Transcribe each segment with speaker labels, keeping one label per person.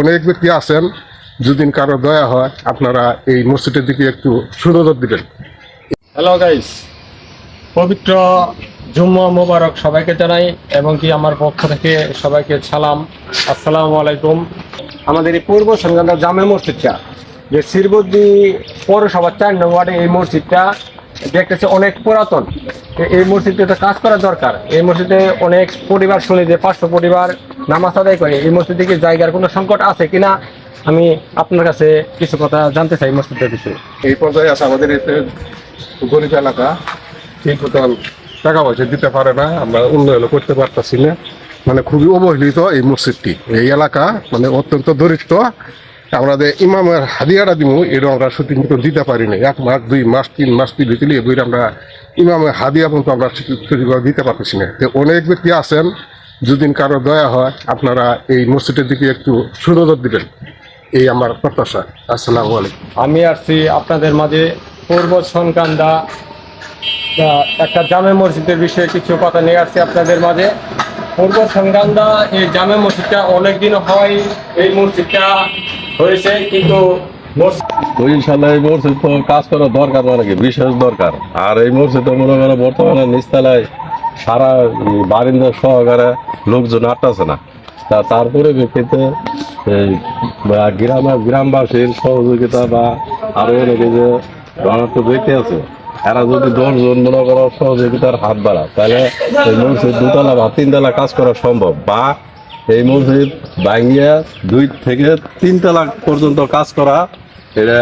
Speaker 1: অনেক ব্যক্তি আছেন, যদি কারো দয়া হয় আপনারা এই মসজিদের দিকে একটু সুনজর দিবেন।
Speaker 2: হ্যালো গাইস, পবিত্র জুম্মা মোবারক সবাইকে জানাই এবং কি আমার পক্ষ থেকে সবাইকে সালাম, আসসালামু আলাইকুম। আমাদের এই পূর্ব সন্ধ্যার জামে মসজিদটা যে শিরবদ্দি পৌরসভা 4 নং ওয়ার্ডে এই মসজিদটা দেখতেছে অনেক পুরাতন। এই মসজিদে কাজ করা দরকার। এই মসজিদে অনেক পরিবার শুনি যে 500 পরিবার নামাজ আদায় করে। এই মসজিদে কি জায়গার কোনো সংকট আছে কিনা আমি আপনার কাছে কিছু কথা জানতে চাই মসজিদের বিষয়ে।
Speaker 1: এই পর্যায়ে আছে আমাদের এতে গরিব এলাকা, ঠিক মতন টাকা পয়সা দিতে পারে না, আমরা উন্নয়ন করতে পারতেছি না। মানে খুবই অবহেলিত এই মসজিদটি, এই এলাকা মানে অত্যন্ত দরিদ্র। আমরা যে ইমামের হাদিয়াটা দিব এটা আমরা সত্যি মতো দিতে পারি না। 1 মাস 2 মাস 3 মাস দিলে বই আমরা ইমামের হাদিয়া পর্যন্ত আমরা দিতে পারতেছি না। তো অনেক ব্যক্তি আছেন, যদি কারো দয়া হয় আপনারা এই মসজিদের দিকে একটু সুনজর দিবেন, এই আমার প্রত্যাশা। আসসালামু আলাইকুম।
Speaker 2: আমি আসছি আপনাদের মাঝে পূর্ব সনকান্দা একটা জামে মসজিদের বিষয়ে কিছু কথা নিয়ে আসছি আপনাদের মাঝে। পূর্ব সনকান্দা এই জামে মসজিদটা অনেকদিন হয় এই মসজিদটা হয়েছে, কিন্তু
Speaker 3: ইনশাল্লাহ এই মসজিদ তো কাজ করা দরকার, মানে কি বিশেষ দরকার। আর এই মসজিদ মনে করো বর্তমানে নিচতলায় সারা বারিন্দা সহকারে লোকজন আটটাছে না। তারপরে ক্ষেত্রে এই গ্রামবাসীর সহযোগিতা বা আরো অনেকে যে রণাত্ম ব্যক্তি আছে, এরা যদি 10 জন মনে করো সহযোগিতার হাত বাড়া, তাহলে এই মসজিদ 2 তলা বা 3 তলা কাজ করা সম্ভব। বা এই মসজিদ ভাঙ্গিয়া 2 থেকে 3 তলা পর্যন্ত কাজ করা এটা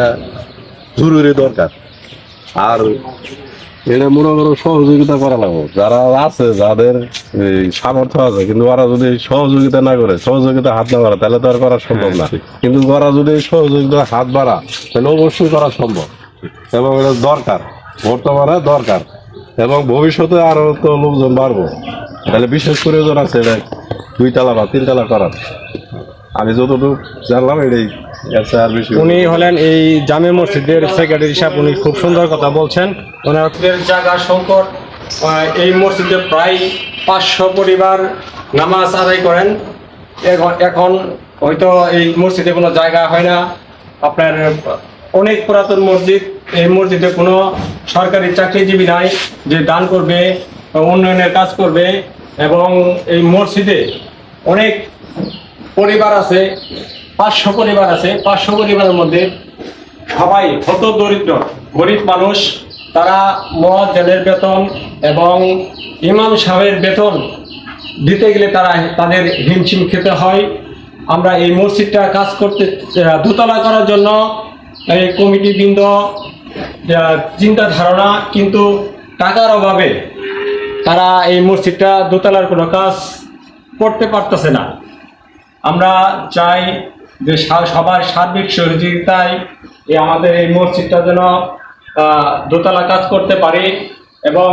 Speaker 3: জরুরি দরকার। আর এটা মনে করো সহযোগিতা করা লাগবে, যারা আছে যাদের সামর্থ্য আছে, কিন্তু ওরা যদি সহযোগিতা না করে, সহযোগিতা হাত না বাড়া, তাহলে তো আর করা সম্ভব না। কিন্তু ওরা যদি সহযোগিতা হাত বাড়া, তাহলে অবশ্যই করা সম্ভব এবং এটা দরকার, বর্তমানে দরকার এবং ভবিষ্যতে আরো তো লোকজন বাড়বো, তাহলে বিশেষ প্রয়োজন আছে এটা 2 তলা বা 3 তলা করার। আমি যতটুকু জানলাম এটাই।
Speaker 2: উনি হলেন এই জামে মসজিদের সেক্রেটারি সাহেব। উনি খুব সুন্দর কথা বলছেন। ওনার জায়গা সংকট, এই মসজিদে প্রায় 500 পরিবার নামাজ আদায় করেন। এখন হয়তো এই মসজিদে কোনো জায়গা হয় না। আপনার অনেক পুরাতন মসজিদ, এই মসজিদে কোনো সরকারি চাকরিজীবী নাই যে দান করবে, উন্নয়নের কাজ করবে। এবং এই মসজিদে অনেক পরিবার আছে, 500 পরিবার আছে। 500 পরিবারের মধ্যে সবাই হত দরিদ্র, গরিব মানুষ। তারা মুয়াজ্জিনের বেতন এবং ইমাম সাহেবের বেতন দিতে গেলে তাদের হিমশিম খেতে হয়। আমরা এই মসজিদটা কাজ করতে দোতলা করার জন্য এই কমিটিবৃন্দ চিন্তা ধারণা, কিন্তু টাকার অভাবে তারা এই মসজিদটা দোতলার কোনো কাজ করতে পারতেছে না। আমরা চাই যে সবার সার্বিক সহযোগিতায় আমাদের এই মসজিদটা যেন দোতলা কাজ করতে পারে এবং